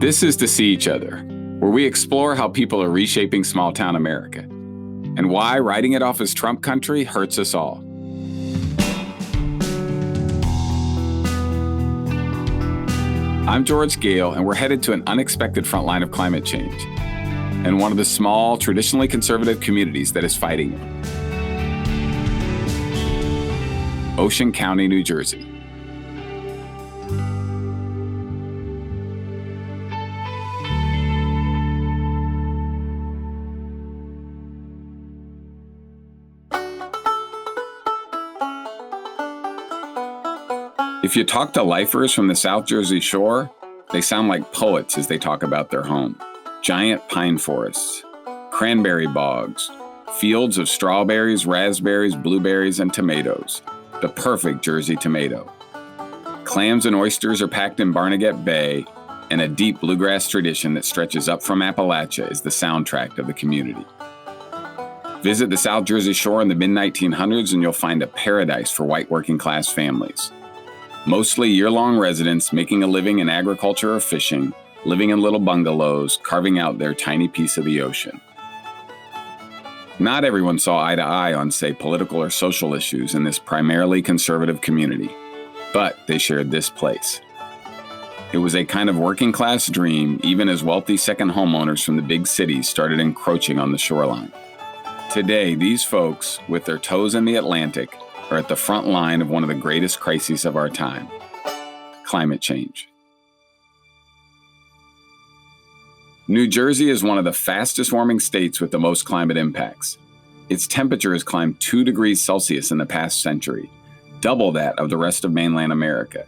This is To See Each Other, where we explore how people are reshaping small-town America and why writing it off as Trump country hurts us all. I'm George Gale, and we're headed to an unexpected front line of climate change and one of the small, traditionally conservative communities that is fighting it. Ocean County, New Jersey. If you talk to lifers from the South Jersey Shore, they sound like poets as they talk about their home. Giant pine forests, cranberry bogs, fields of strawberries, raspberries, blueberries, and tomatoes. The perfect Jersey tomato. Clams and oysters are packed in Barnegat Bay, and a deep bluegrass tradition that stretches up from Appalachia is the soundtrack of the community. Visit the South Jersey Shore in the mid-1900s and you'll find a paradise for white working-class families. Mostly year-long residents making a living in agriculture or fishing, living in little bungalows, carving out their tiny piece of the ocean. Not everyone saw eye to eye on, say, political or social issues in this primarily conservative community, but they shared this place. It was a kind of working-class dream, even as wealthy second homeowners from the big cities started encroaching on the shoreline. Today, these folks, with their toes in the Atlantic, are at the front line of one of the greatest crises of our time: climate change. New Jersey is one of the fastest warming states with the most climate impacts. Its temperature has climbed 2 degrees Celsius in the past century, double that of the rest of mainland America.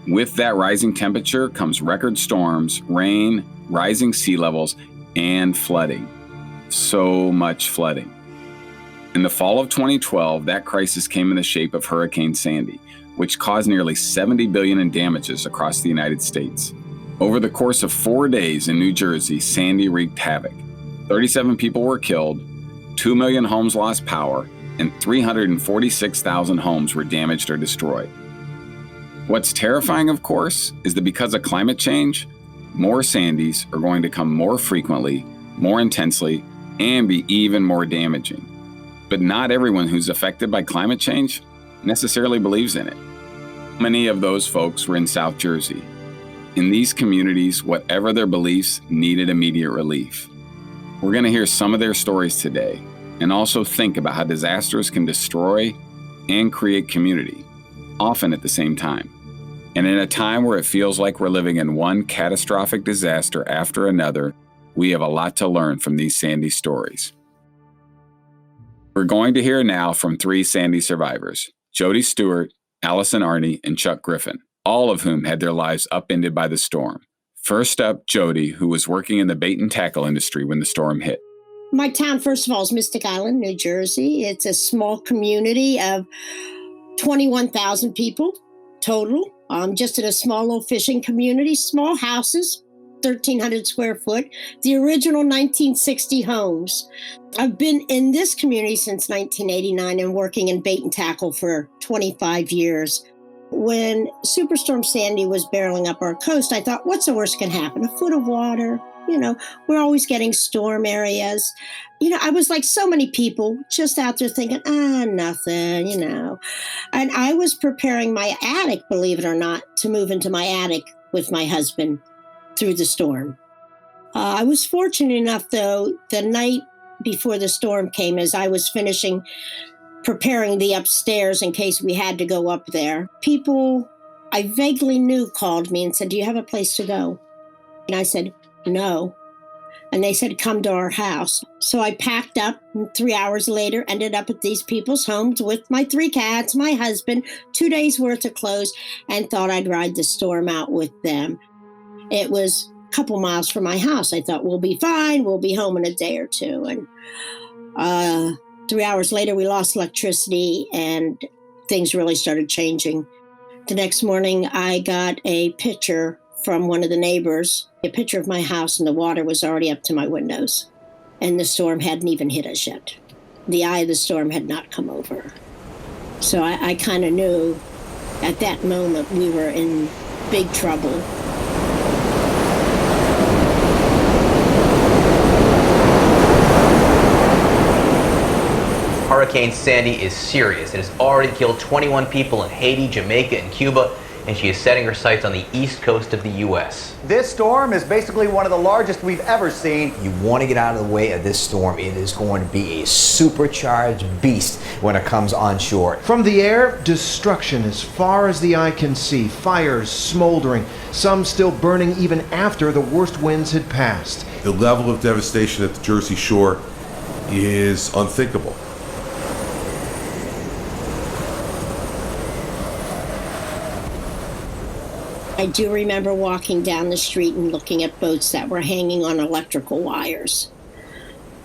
With that rising temperature comes record storms, rain, rising sea levels, and flooding. So much flooding. In the fall of 2012, that crisis came in the shape of Hurricane Sandy, which caused nearly $70 billion in damages across the United States. Over the course of 4 days in New Jersey, Sandy wreaked havoc. 37 people were killed, 2 million homes lost power, and 346,000 homes were damaged or destroyed. What's terrifying, of course, is that because of climate change, more Sandys are going to come more frequently, more intensely, and be even more damaging. But not everyone who's affected by climate change necessarily believes in it. Many of those folks were in South Jersey. In these communities, whatever their beliefs, needed immediate relief. We're going to hear some of their stories today, and also think about how disasters can destroy and create community, often at the same time. And in a time where it feels like we're living in one catastrophic disaster after another, we have a lot to learn from these Sandy stories. We're going to hear now from 3 Sandy survivors: Jody Stewart, Allison Arney, and Chuck Griffin, all of whom had their lives upended by the storm. First up, Jody, who was working in the bait and tackle industry when the storm hit. My town, first of all, is Mystic Island, New Jersey. It's a small community of 21,000 people total, just in a small little fishing community, small houses, 1,300 square foot, the original 1960 homes. I've been in this community since 1989 and working in bait and tackle for 25 years. When Superstorm Sandy was barreling up our coast, I thought, what's the worst can happen? A foot of water. We're always getting storm areas. I was like so many people just out there thinking, nothing, And I was preparing my attic, believe it or not, to move into my attic with my husband through the storm. I was fortunate enough, though, the night before the storm came, as I was preparing the upstairs in case we had to go up there, people I vaguely knew called me and said, "Do you have a place to go?" And I said, "No." And they said, "Come to our house." So I packed up, and 3 hours later ended up at these people's homes with my 3 cats, my husband, 2 days worth of clothes, and thought I'd ride the storm out with them. It was a couple miles from my house. I thought, we'll be fine. We'll be home in a day or two. And 3 hours later, we lost electricity and things really started changing. The next morning, I got a picture from one of the neighbors, a picture of my house, and the water was already up to my windows. And the storm hadn't even hit us yet. The eye of the storm had not come over. So I kind of knew at that moment we were in big trouble. Hurricane Sandy is serious. It has already killed 21 people in Haiti, Jamaica, and Cuba, and she is setting her sights on the east coast of the U.S. This storm is basically one of the largest we've ever seen. You want to get out of the way of this storm. It is going to be a supercharged beast when it comes onshore. From the air, destruction as far as the eye can see. Fires smoldering, some still burning even after the worst winds had passed. The level of devastation at the Jersey Shore is unthinkable. I do remember walking down the street and looking at boats that were hanging on electrical wires.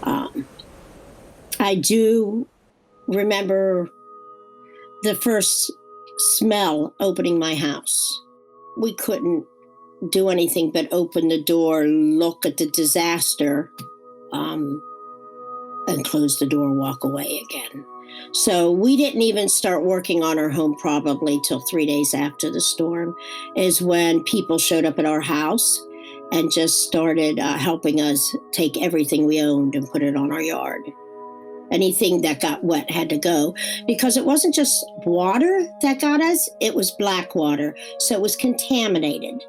I do remember the first smell opening my house. We couldn't do anything but open the door, look at the disaster, and close the door and walk away again. So we didn't even start working on our home probably till 3 days after the storm, is when people showed up at our house and just started helping us take everything we owned and put it on our yard. Anything that got wet had to go, because it wasn't just water that got us, it was black water. So it was contaminated.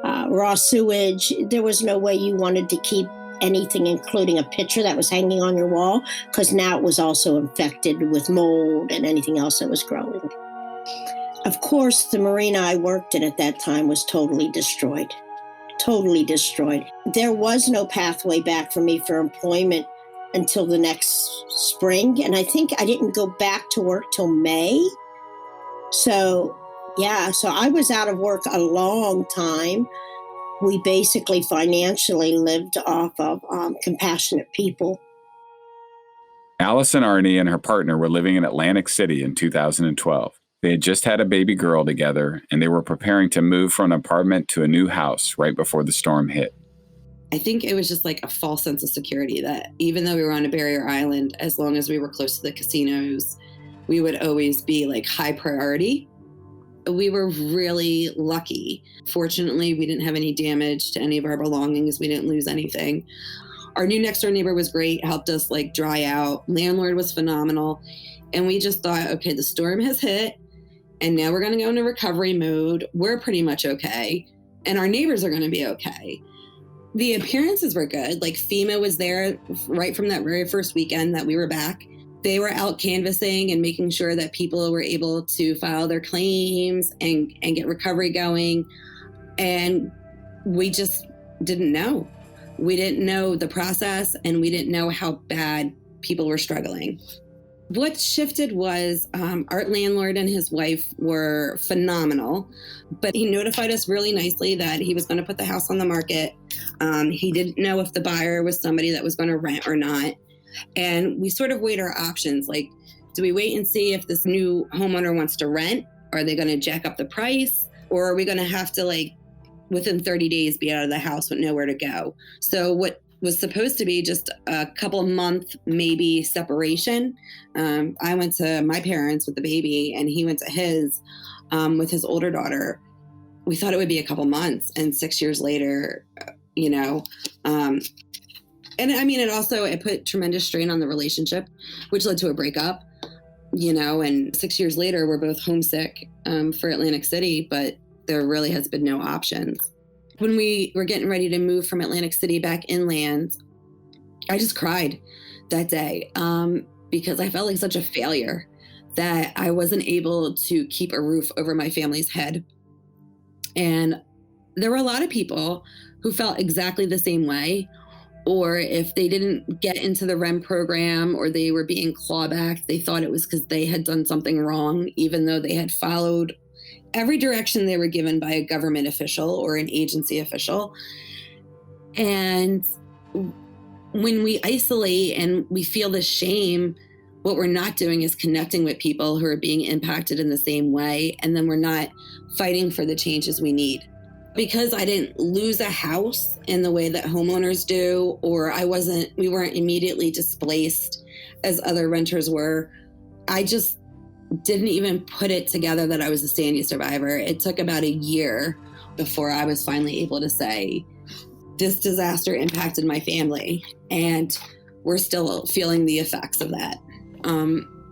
Raw sewage. There was no way you wanted to keep anything, including a picture that was hanging on your wall, because now it was also infected with mold and anything else that was growing. Of course, the marina I worked in at that time was totally destroyed. Totally destroyed. There was no pathway back for me for employment until the next spring. And I think I didn't go back to work till May. So I was out of work a long time. We basically financially lived off of compassionate people. Allison Arney and her partner were living in Atlantic City in 2012. They had just had a baby girl together, and they were preparing to move from an apartment to a new house right before the storm hit. I think it was just like a false sense of security that even though we were on a barrier island, as long as we were close to the casinos, we would always be like high priority. We were really lucky. Fortunately, we didn't have any damage to any of our belongings. We didn't lose anything. Our new next door neighbor was great, helped us like dry out. Landlord was phenomenal. And we just thought, okay, the storm has hit and now we're going to go into recovery mode. We're pretty much okay. And our neighbors are going to be okay. The appearances were good. Like FEMA was there right from that very first weekend that we were back. They were out canvassing and making sure that people were able to file their claims and get recovery going. And we just didn't know. We didn't know the process, and we didn't know how bad people were struggling. What shifted was our landlord and his wife were phenomenal, but he notified us really nicely that he was going to put the house on the market. He didn't know if the buyer was somebody that was going to rent or not. And we sort of weighed our options. Like, do we wait and see if this new homeowner wants to rent? Are they going to jack up the price? Or are we going to have to, like, within 30 days be out of the house with nowhere to go? So what was supposed to be just a couple of month, maybe separation. I went to my parents with the baby and he went to his with his older daughter. We thought it would be a couple months, and 6 years later, and I mean, it put tremendous strain on the relationship, which led to a breakup, and 6 years later, we're both homesick for Atlantic City, but there really has been no options. When we were getting ready to move from Atlantic City back inland, I just cried that day because I felt like such a failure that I wasn't able to keep a roof over my family's head. And there were a lot of people who felt exactly the same way, or if they didn't get into the REM program or they were being clawbacked, they thought it was because they had done something wrong, even though they had followed every direction they were given by a government official or an agency official. And when we isolate and we feel the shame, what we're not doing is connecting with people who are being impacted in the same way. And then we're not fighting for the changes we need. Because I didn't lose a house in the way that homeowners do, or we weren't immediately displaced as other renters were, I just didn't even put it together that I was a Sandy survivor. It took about a year before I was finally able to say, this disaster impacted my family, and we're still feeling the effects of that.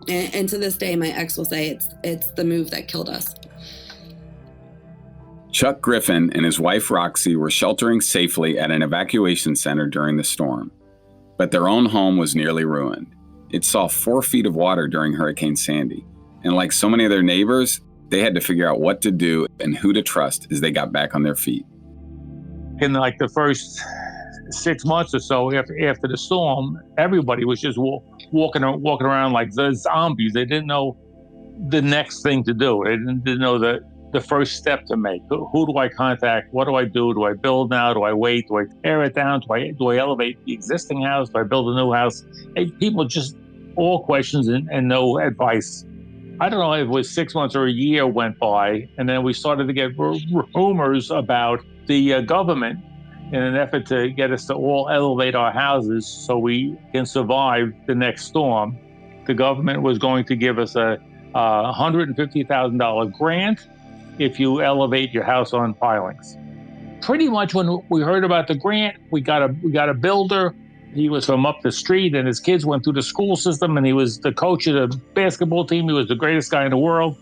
And to this day, my ex will say it's the move that killed us. Chuck Griffin and his wife Roxy were sheltering safely at an evacuation center during the storm, but their own home was nearly ruined. It saw 4 feet of water during Hurricane Sandy, and like so many of their neighbors, they had to figure out what to do and who to trust as they got back on their feet. In like the first 6 months or so after the storm, everybody was just walking around like the zombies. They didn't know the next thing to do. They didn't know the first step to make. Who do I contact? What do I do? Do I build now? Do I wait? Do I tear it down? Do I elevate the existing house? Do I build a new house? People just all questions and no advice. I don't know if it was 6 months or a year went by, and then we started to get rumors about the government in an effort to get us to all elevate our houses so we can survive the next storm. The government was going to give us a $150,000 grant if you elevate your house on pilings. Pretty much when we heard about the grant, we got a builder. He was from up the street, and his kids went through the school system, and he was the coach of the basketball team. He was the greatest guy in the world.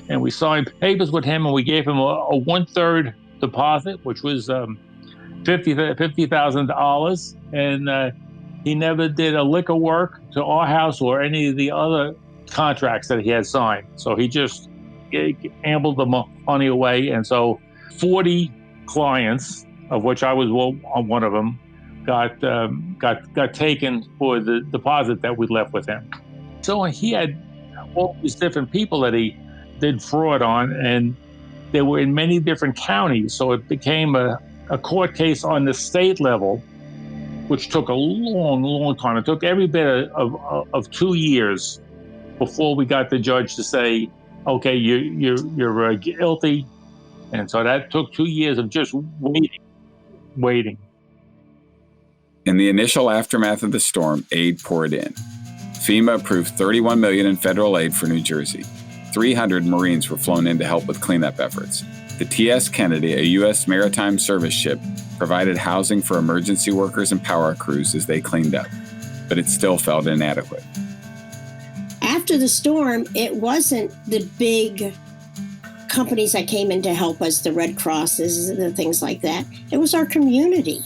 And we signed papers with him, and we gave him a 1/3 deposit, which was $50,000. And he never did a lick of work to our house or any of the other contracts that he had signed. So he just ambled the money away. And so 40 clients, of which I was one of them, got taken for the deposit that we left with him. So he had all these different people that he did fraud on, and they were in many different counties. So it became a court case on the state level, which took a long, long time. It took every bit of 2 years before we got the judge to say, okay, you're guilty. And so that took 2 years of just waiting. In the initial aftermath of the storm, aid poured in. FEMA approved $31 million in federal aid for New Jersey. 300 Marines were flown in to help with cleanup efforts. The T.S. Kennedy, a U.S. maritime service ship, provided housing for emergency workers and power crews as they cleaned up, but it still felt inadequate. After the storm, it wasn't the big companies that came in to help us, the Red Crosses and things like that. It was our community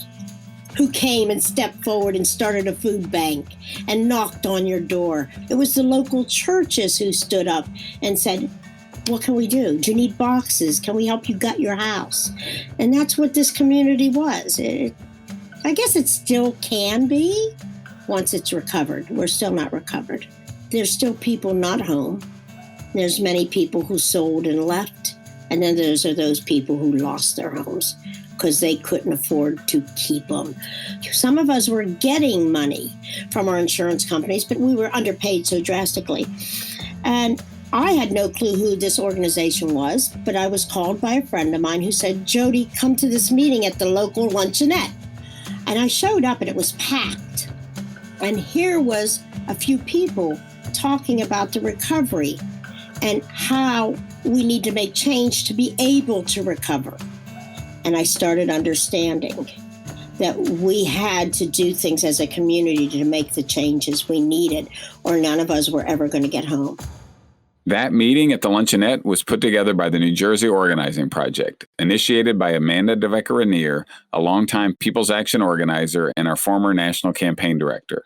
who came and stepped forward and started a food bank and knocked on your door. It was the local churches who stood up and said, what can we do? Do you need boxes? Can we help you gut your house? And that's what this community was. I guess it still can be once it's recovered. We're still not recovered. There's still people not home. There's many people who sold and left. And then those are those people who lost their homes because they couldn't afford to keep them. Some of us were getting money from our insurance companies, but we were underpaid so drastically. And I had no clue who this organization was, but I was called by a friend of mine who said, Jody, come to this meeting at the local luncheonette. And I showed up and it was packed. And here was a few people talking about the recovery and how we need to make change to be able to recover. And I started understanding that we had to do things as a community to make the changes we needed, or none of us were ever going to get home. That meeting at the luncheonette was put together by the New Jersey Organizing Project, initiated by Amanda DeVecca-Ranier, a longtime People's Action organizer and our former national campaign director.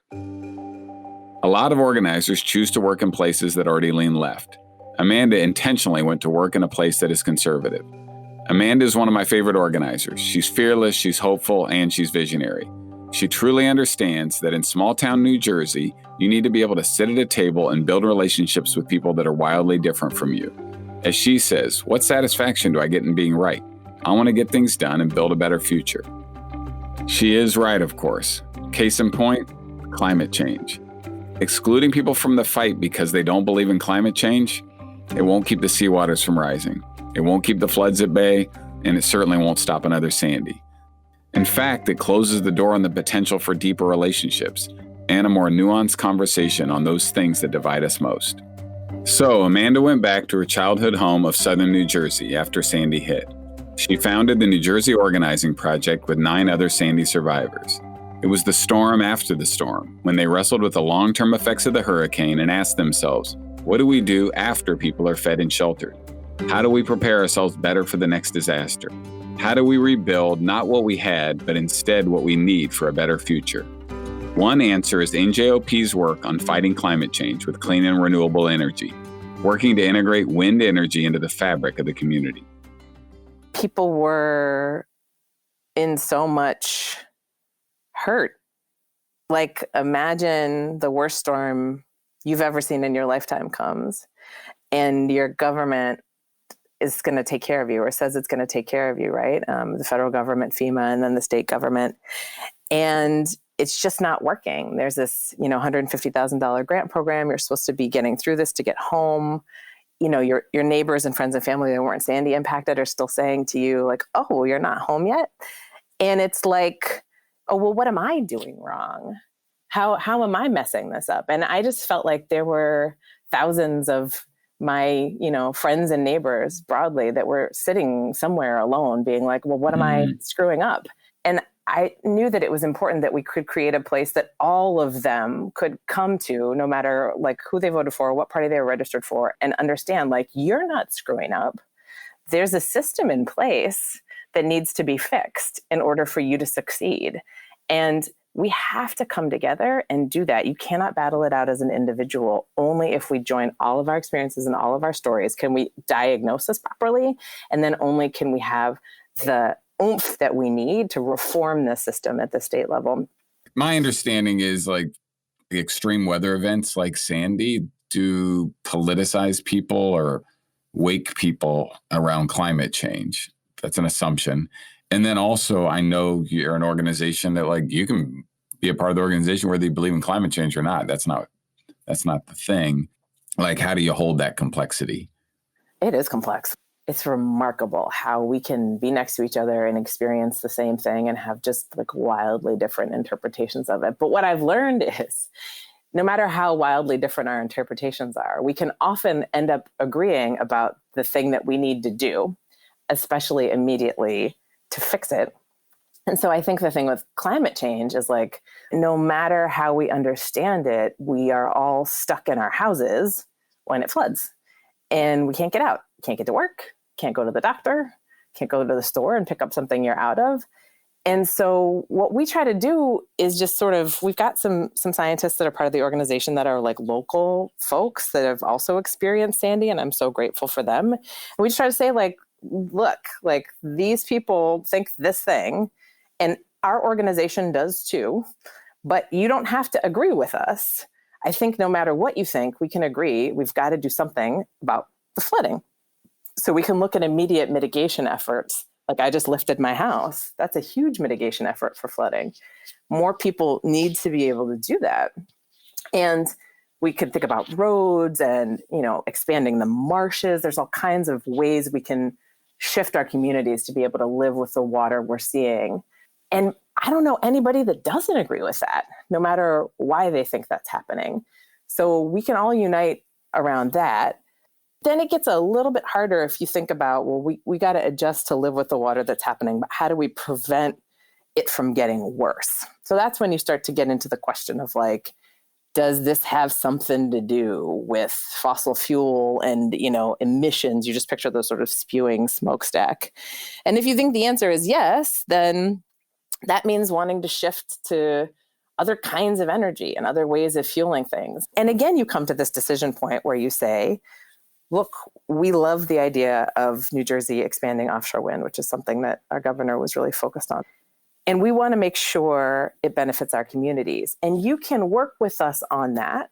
A lot of organizers choose to work in places that already lean left. Amanda intentionally went to work in a place that is conservative. Amanda is one of my favorite organizers. She's fearless, she's hopeful, and she's visionary. She truly understands that in small-town New Jersey, you need to be able to sit at a table and build relationships with people that are wildly different from you. As she says, what satisfaction do I get in being right? I want to get things done and build a better future. She is right, of course. Case in point, climate change. Excluding people from the fight because they don't believe in climate change, it won't keep the seawaters from rising. It won't keep the floods at bay, and it certainly won't stop another Sandy. In fact, it closes the door on the potential for deeper relationships and a more nuanced conversation on those things that divide us most. So Amanda went back to her childhood home of southern New Jersey after Sandy hit. She founded the New Jersey Organizing Project with 9 other Sandy survivors. It was the storm after the storm, when they wrestled with the long-term effects of the hurricane and asked themselves, what do we do after people are fed and sheltered? How do we prepare ourselves better for the next disaster? How do we rebuild not what we had, but instead what we need for a better future? One answer is NJOP's work on fighting climate change with clean and renewable energy, working to integrate wind energy into the fabric of the community. People were in so much hurt. Like, imagine the worst storm you've ever seen in your lifetime comes, and your government is going to take care of you, or says it's going to take care of you, right? The federal government, FEMA, and then the state government. And it's just not working. There's this, $150,000 grant program. You're supposed to be getting through this to get home. Your neighbors and friends and family that weren't Sandy impacted are still saying to you, like, oh, you're not home yet? And it's like, oh, well, what am I doing wrong? How am I messing this up? And I just felt like there were thousands of my, friends and neighbors broadly that were sitting somewhere alone being like, well, what am I screwing up? And I knew that it was important that we could create a place that all of them could come to, no matter like who they voted for, what party they were registered for, and understand, like, you're not screwing up. There's a system in place that needs to be fixed in order for you to succeed. And we have to come together and do that. You cannot battle it out as an individual. Only if we join all of our experiences and all of our stories can we diagnose this properly. And then only can we have the oomph that we need to reform the system at the state level. My understanding is, like, the extreme weather events like Sandy do politicize people or wake people around climate change. That's an assumption. And then also, I know you're an organization that, like, you can be a part of the organization whether you believe in climate change or not. That's not the thing. Like, how do you hold that complexity? It is complex. It's remarkable how we can be next to each other and experience the same thing and have just like wildly different interpretations of it. But what I've learned is, no matter how wildly different our interpretations are, we can often end up agreeing about the thing that we need to do, especially immediately, to fix it. And so I think the thing with climate change is, like, no matter how we understand it, we are all stuck in our houses when it floods. And we can't get out, can't get to work, can't go to the doctor, can't go to the store and pick up something you're out of. And so what we try to do is just sort of, we've got some scientists that are part of the organization that are like local folks that have also experienced Sandy, and I'm so grateful for them. And we just try to say, like, look, like, these people think this thing, and our organization does too, but you don't have to agree with us. I think no matter what you think, we can agree we've got to do something about the flooding. So we can look at immediate mitigation efforts. Like, I just lifted my house. That's a huge mitigation effort for flooding. More people need to be able to do that. And we could think about roads and, expanding the marshes. There's all kinds of ways we can shift our communities to be able to live with the water we're seeing. And I don't know anybody that doesn't agree with that, no matter why they think that's happening. So we can all unite around that. Then it gets a little bit harder if you think about, well, we got to adjust to live with the water that's happening, but how do we prevent it from getting worse? So that's when you start to get into the question of, like, does this have something to do with fossil fuel and, emissions? You just picture those sort of spewing smokestack. And if you think the answer is yes, then that means wanting to shift to other kinds of energy and other ways of fueling things. And again, you come to this decision point where you say, look, we love the idea of New Jersey expanding offshore wind, which is something that our governor was really focused on. And we want to make sure it benefits our communities. And you can work with us on that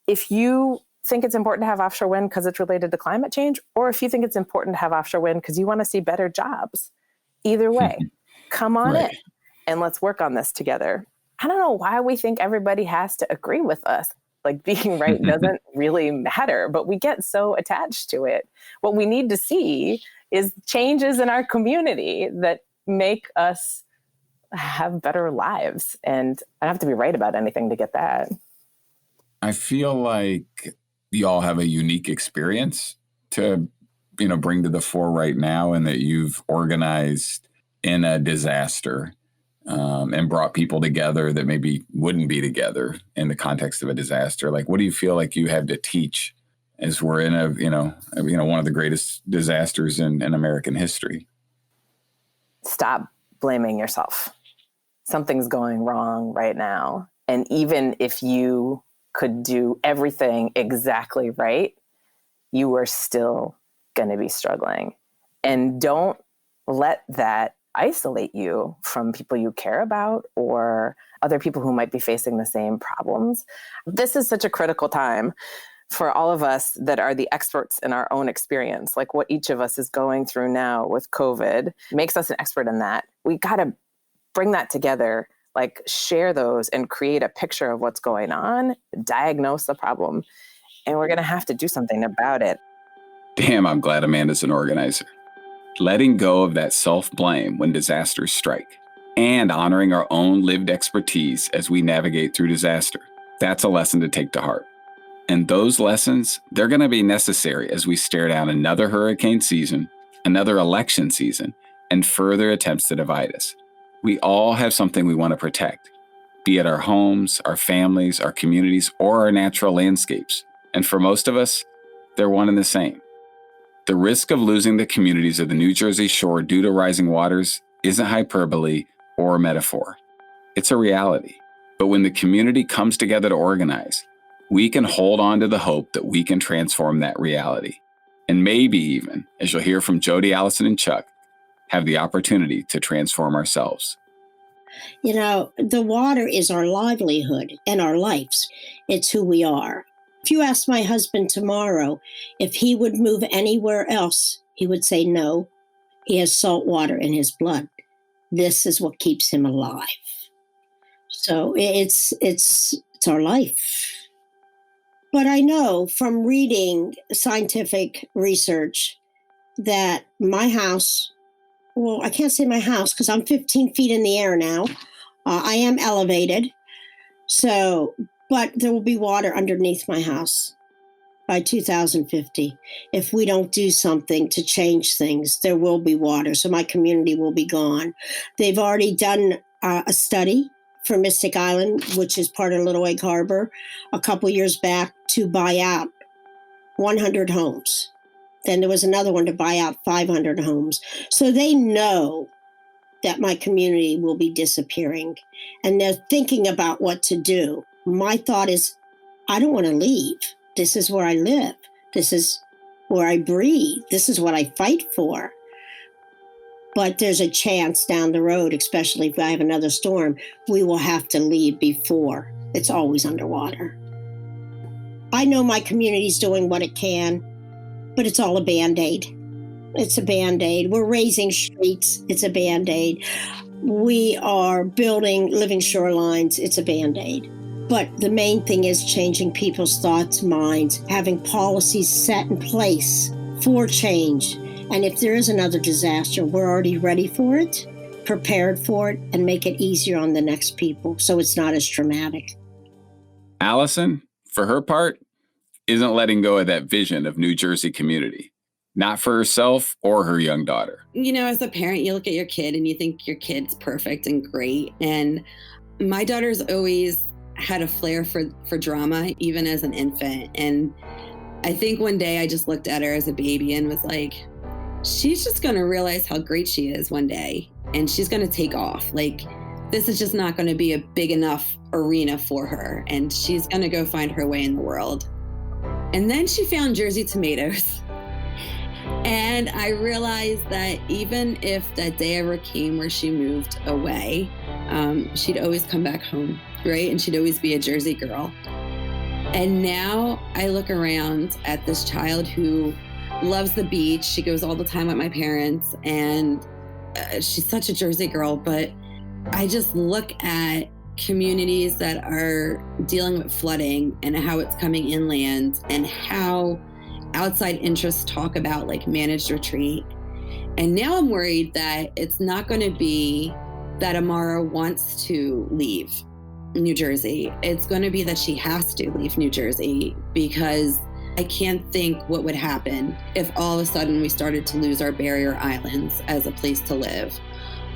if you think it's important to have offshore wind because it's related to climate change, or if you think it's important to have offshore wind because you want to see better jobs. Either way, come on in and let's work on this together. I don't know why we think everybody has to agree with us. Like, being right doesn't really matter, but we get so attached to it. What we need to see is changes in our community that make us have better lives. And I don't have to be right about anything to get that. I feel like you all have a unique experience to, bring to the fore right now, and that you've organized in a disaster. and brought people together that maybe wouldn't be together in the context of a disaster? Like, what do you feel like you have to teach as we're in one of the greatest disasters in American history? Stop blaming yourself. Something's going wrong right now. And even if you could do everything exactly right, you are still going to be struggling. And don't let that isolate you from people you care about or other people who might be facing the same problems. This is such a critical time for all of us that are the experts in our own experience. Like what each of us is going through now with COVID makes us an expert in that. We got to bring that together, like share those and create a picture of what's going on, diagnose the problem, and we're going to have to do something about it. Damn, I'm glad Amanda's an organizer. Letting go of that self-blame when disasters strike and honoring our own lived expertise as we navigate through disaster. That's a lesson to take to heart. And those lessons, they're going to be necessary as we stare down another hurricane season, another election season, and further attempts to divide us. We all have something we want to protect, be it our homes, our families, our communities, or our natural landscapes. And for most of us, they're one and the same. The risk of losing the communities of the New Jersey shore due to rising waters isn't hyperbole or a metaphor. It's a reality. But when the community comes together to organize, we can hold on to the hope that we can transform that reality. And maybe even, as you'll hear from Jody, Allison, and Chuck, have the opportunity to transform ourselves. You know, the water is our livelihood and our lives. It's who we are. If you ask my husband tomorrow if he would move anywhere else, he would say no. He has salt water in his blood. This is what keeps him alive. So it's our life. But I know from reading scientific research that my house, well, I can't say my house because I'm 15 feet in the air now. I am elevated. But there will be water underneath my house by 2050. If we don't do something to change things, there will be water. So my community will be gone. They've already done a study for Mystic Island, which is part of Little Egg Harbor, a couple years back to buy out 100 homes. Then there was another one to buy out 500 homes. So they know that my community will be disappearing, and they're thinking about what to do. My thought is, I don't want to leave. This is where I live. This is where I breathe. This is what I fight for. But there's a chance down the road, especially if I have another storm, we will have to leave before it's always underwater. I know my community's doing what it can, but it's all a Band-Aid. It's a Band-Aid. We're raising streets. It's a Band-Aid. We are building living shorelines. It's a Band-Aid. But the main thing is changing people's thoughts, minds, having policies set in place for change. And if there is another disaster, we're already ready for it, prepared for it, and make it easier on the next people so it's not as traumatic. Allison, for her part, isn't letting go of that vision of New Jersey community, not for herself or her young daughter. You know, as a parent, you look at your kid and you think your kid's perfect and great. And my daughter's always had a flair for drama, even as an infant. And I think one day I just looked at her as a baby and was like, she's just going to realize how great she is one day. And she's going to take off. Like, this is just not going to be a big enough arena for her. And she's going to go find her way in the world. And then she found Jersey tomatoes. And I realized that even if that day ever came where she moved away, she'd always come back home, right? And she'd always be a Jersey girl. And now I look around at this child who loves the beach. She goes all the time with my parents, and she's such a Jersey girl. But I just look at communities that are dealing with flooding and how it's coming inland and how outside interests talk about like managed retreat. And now I'm worried that it's not going to be that Amara wants to leave New Jersey. It's going to be that she has to leave New Jersey, because I can't think what would happen if all of a sudden we started to lose our barrier islands as a place to live,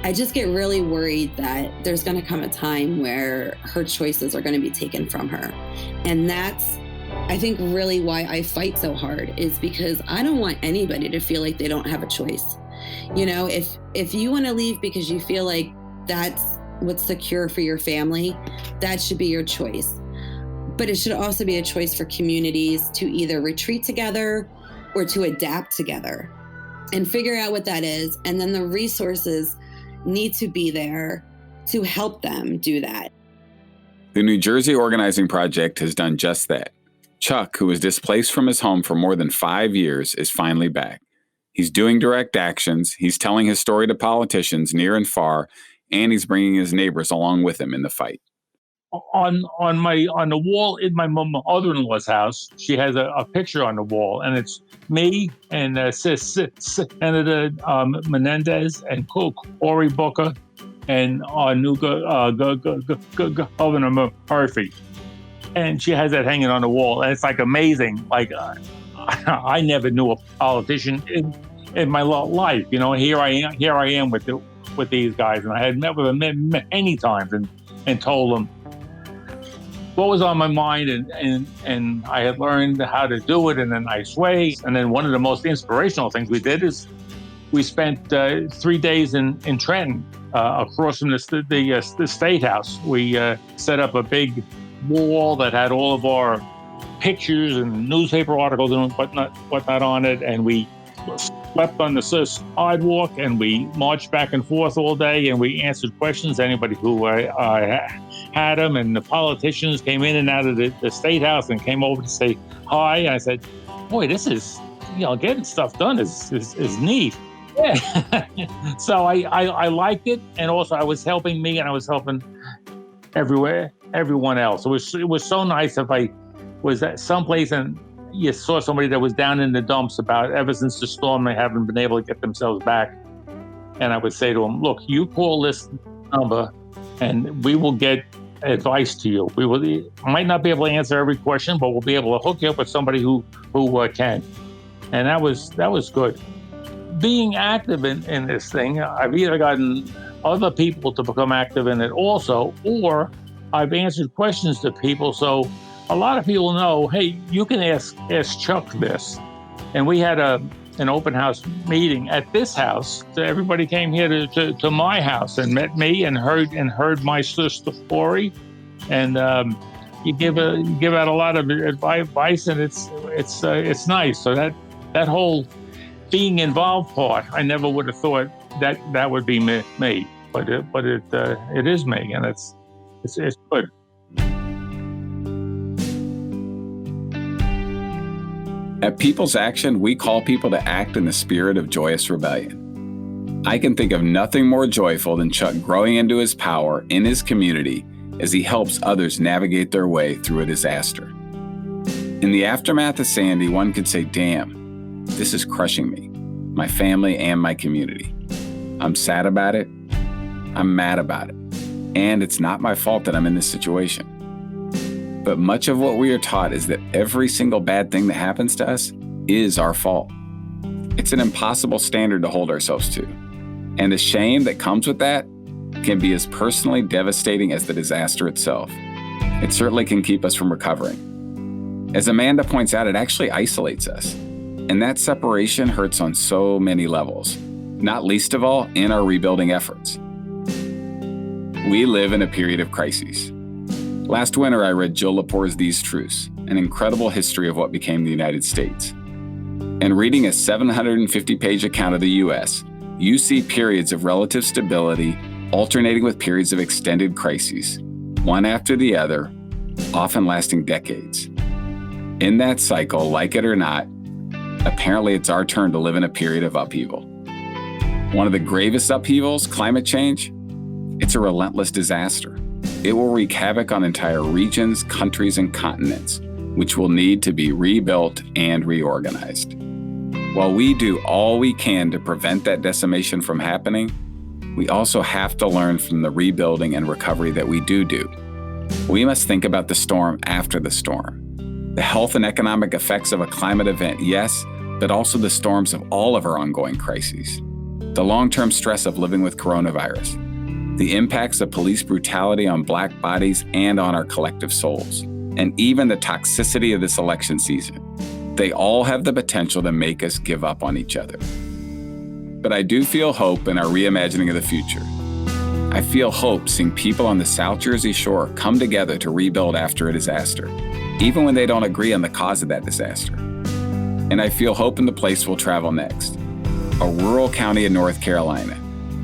I just get really worried that there's going to come a time where her choices are going to be taken from her. And that's, I think, really why I fight so hard, is because I don't want anybody to feel like they don't have a choice. You know, if you want to leave because you feel like that's what's secure for your family, that should be your choice. But it should also be a choice for communities to either retreat together or to adapt together and figure out what that is. And then the resources need to be there to help them do that. The New Jersey Organizing Project has done just that. Chuck, who was displaced from his home for more than 5 years, is finally back. He's doing direct actions, he's telling his story to politicians near and far, and he's bringing his neighbors along with him in the fight. On the wall in my mother-in-law's house, she has a picture on the wall, and it's me and Senator Menendez and Cory Booker and our new Governor Murphy. And she has that hanging on the wall, and it's like amazing. Like I never knew a politician in my life. You know, here I am with these guys, and I had met with them many times and told them what was on my mind, and I had learned how to do it in a nice way. And then one of the most inspirational things we did is we spent 3 days in Trenton, across from the State House. We set up a big wall that had all of our pictures and newspaper articles and whatnot on it, and we slept on the sidewalk, and we marched back and forth all day, and we answered questions, anybody who had them, and the politicians came in and out of the State House and came over to say hi. And I said, boy, this is, getting stuff done is neat. Yeah. So I liked it, and also I was helping me, and I was helping everyone else. It was so nice if I was at someplace and you saw somebody that was down in the dumps about ever since the storm, they haven't been able to get themselves back. And I would say to them, look, you call this number and we will get advice to you. We might not be able to answer every question, but we'll be able to hook you up with somebody who can. And that was good. Being active in this thing, I've either gotten other people to become active in it also, or I've answered questions to people. So a lot of people know, hey, you can ask Chuck this. And we had an open house meeting at this house. So everybody came here to my house and met me and heard my story. And you give out a lot of advice, and it's nice. So that whole being involved part, I never would have thought that would be me, but it is me, and it's good. At People's Action, we call people to act in the spirit of joyous rebellion. I can think of nothing more joyful than Chuck growing into his power in his community as he helps others navigate their way through a disaster. In the aftermath of Sandy, one could say, damn, this is crushing me, my family, and my community. I'm sad about it. I'm mad about it. And it's not my fault that I'm in this situation. But much of what we are taught is that every single bad thing that happens to us is our fault. It's an impossible standard to hold ourselves to. And the shame that comes with that can be as personally devastating as the disaster itself. It certainly can keep us from recovering. As Amanda points out, it actually isolates us. And that separation hurts on so many levels, not least of all in our rebuilding efforts. We live in a period of crises. Last winter, I read Jill Lepore's These Truths, an incredible history of what became the United States. And reading a 750-page account of the U.S., you see periods of relative stability alternating with periods of extended crises, one after the other, often lasting decades. In that cycle, like it or not, apparently it's our turn to live in a period of upheaval. One of the gravest upheavals, climate change, it's a relentless disaster. It will wreak havoc on entire regions, countries, and continents, which will need to be rebuilt and reorganized. While we do all we can to prevent that decimation from happening, we also have to learn from the rebuilding and recovery that we do. We must think about the storm after the storm. The health and economic effects of a climate event, yes, but also the storms of all of our ongoing crises. the long-term stress of living with coronavirus, the impacts of police brutality on Black bodies and on our collective souls, and even the toxicity of this election season. They all have the potential to make us give up on each other. But I do feel hope in our reimagining of the future. I feel hope seeing people on the South Jersey Shore come together to rebuild after a disaster, even when they don't agree on the cause of that disaster. And I feel hope in the place we'll travel next, a rural county in North Carolina,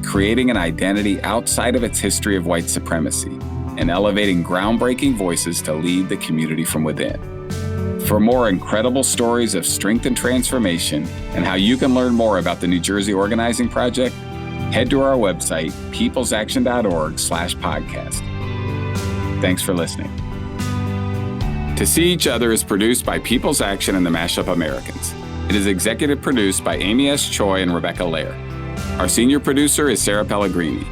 creating an identity outside of its history of white supremacy and elevating groundbreaking voices to lead the community from within. For more incredible stories of strength and transformation and how you can learn more about the New Jersey Organizing Project, head to our website, peoplesaction.org/podcast. Thanks for listening. To See Each Other is produced by People's Action and the Mashup Americans. It is executive produced by Amy S. Choi and Rebecca Lair. Our senior producer is Sarah Pellegrini.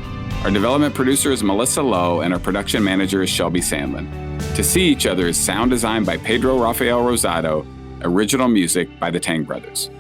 Our development producer is Melissa Lowe, and our production manager is Shelby Sandlin. To See Each Other is sound designed by Pedro Rafael Rosado, original music by the Tang Brothers.